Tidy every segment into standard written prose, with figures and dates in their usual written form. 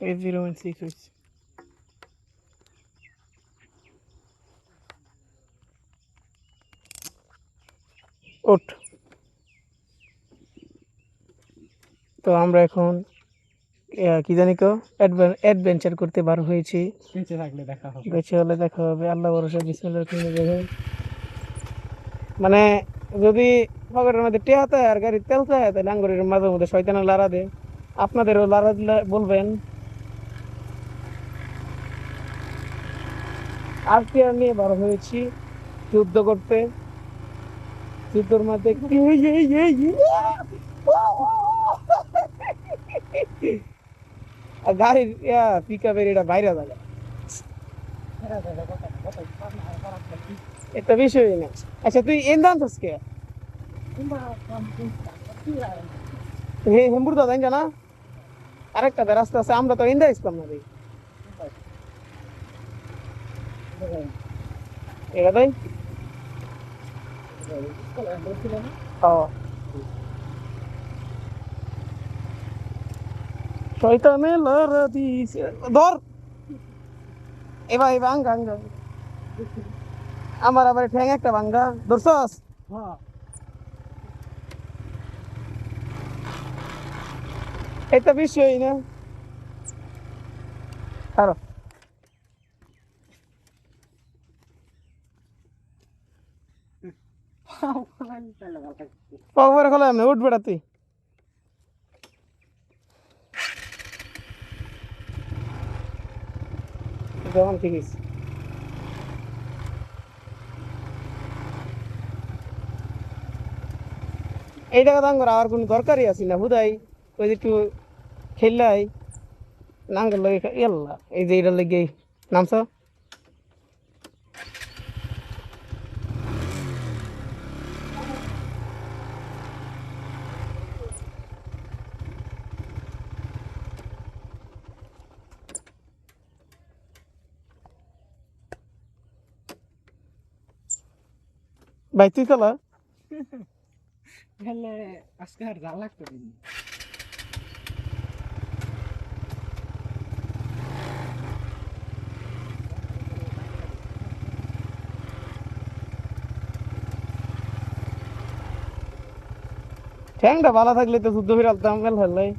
A016 হয়েছে। ওঠ। তো আমরা এখন কি জানি তো অ্যাডভেঞ্চার করতে বার হয়েছি। বেঁচে থাকলে দেখা হবে। বেঁচে হলে দেখা হবে, আল্লাহ ভরসা, বিসমিল্লাহ কিনে যাবে। মানে যদি পকেটের মধ্যে টেহা থাকে আর গাড়ির তেল থাকে তাহলে আঙ্গুরের মাঝে মধ্যে শয়তানের লারা দে। আপনাদেরও লারা দিলে বলবেন। আজকে আমি বার হয়েছি যুদ্ধ করতে। যুদ্ধের মধ্যে গাড়ির পিক আপের এটা বাইরে যাবে, এটা বিষয় না। আচ্ছা তুই এন দাস কে হেম্বুর দাদা জানা আরেকটা রাস্তা আছে, আমরা তো ইন্দা ইসলাম না রে এটা তাই। শয়তানে লড়া দিছে ধর এবার ভাঙ্গা ভাঙ্গা আমার আবার ঠ্যাং একটা ভাঙ্গা ধরছস। এটা বিষয় না আর পরে খোলা এমনি উঠ বেড়া তুই। যেমন ঠিক আছে এই জায়গা দাম করা আর কোনো দরকারই আছে না হুদাই ওই যে একটু খেললাই নাঙ্গল লাগে ইয়াল্লা এই যে এটার লেগে নামছ। ভাই তুই চালা আজকে আর যা লাগতো ঠ্যাংটা ভালো থাকলে তো যুদ্ধ ফিরে আলতাম মেল ফেললাই।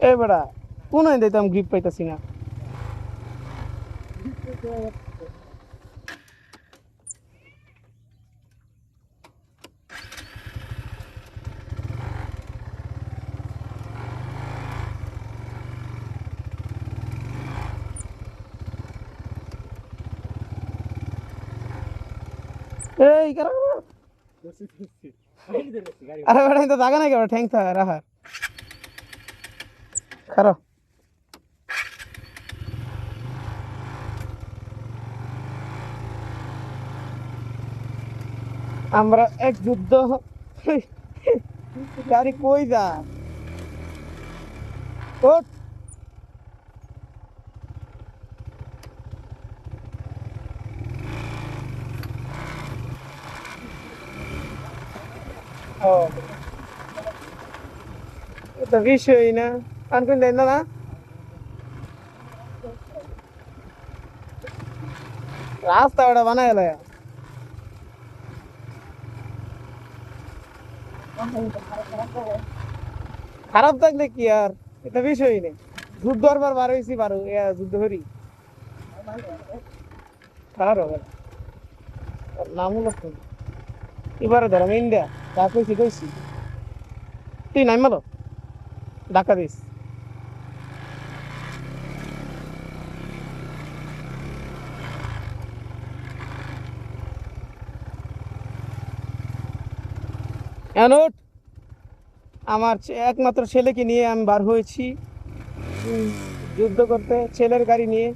এ বেড়া কোন দিতাম গ্রিপ পাইতাছি না। এই কারণ আরে বেড়া তো জায়গা নাই কেন ঠ্যাং থাকা রাখার খারো। আমরা এক যুদ্ধ গাড়ি কই যা ওঠ। ও এটা বিষয় না আনকুন দেন না রাস্তা ওটা বানায় খারাপ থাকলে কি আর এটা বিষয় নেই। যুদ্ধ বার বার হয়েছি বারো যুদ্ধ করি খারাপ নাম হলো এবারে ধরাম ইন্ডিয়া তা কইছি কইছি তুই নাই মালো ডাকা দিস। এনোট আমার একমাত্র ছেলেকে নিয়ে আমি বার হয়েছি যুদ্ধ করতে, ছেলের গাড়ি নিয়ে।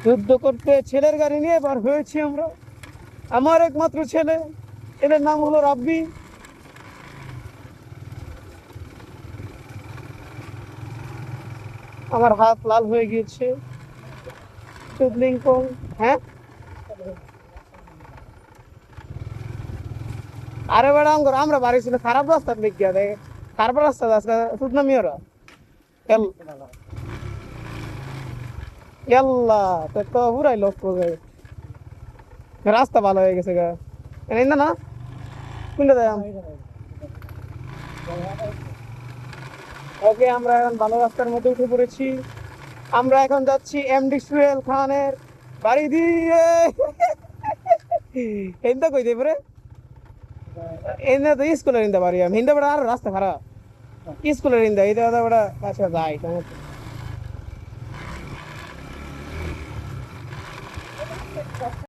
যুদ্ধ করতে ছেলের গাড়ি নিয়ে বার হয়েছি আমরা, আমার একমাত্র ছেলে এদের নাম হলো রাব্বি। আমার হাত লাল হয়ে গিয়েছে। চুদলিংপং। হ্যাঁ, আরে বেড়া আমরা বাড়ি ছিল খারাপ রাস্তার দিক গিয়া দেখ, খারাপ রাস্তা আজকে সুদনামি ওরা। ইয়াল্লা তো তো পুরাই লক করে রাস্তা ভালো হয়ে গেছে গা। এই না না কোনটা দেয়? ওকে, আমরা এখন ভালো রাস্তার মধ্যে উঠে পড়েছি। আমরা এখন যাচ্ছি এমডি সুহেল খানের বাড়ি দিয়ে। হিন্দা কই দেই পরে এনে তো স্কুলের হিন্দা বাড়ি, আমি হিন্দা বেড়া আর রাস্তা খারাপ স্কুলের হিন্দা এই দাদা বেড়া কাছে যাই সমস্যা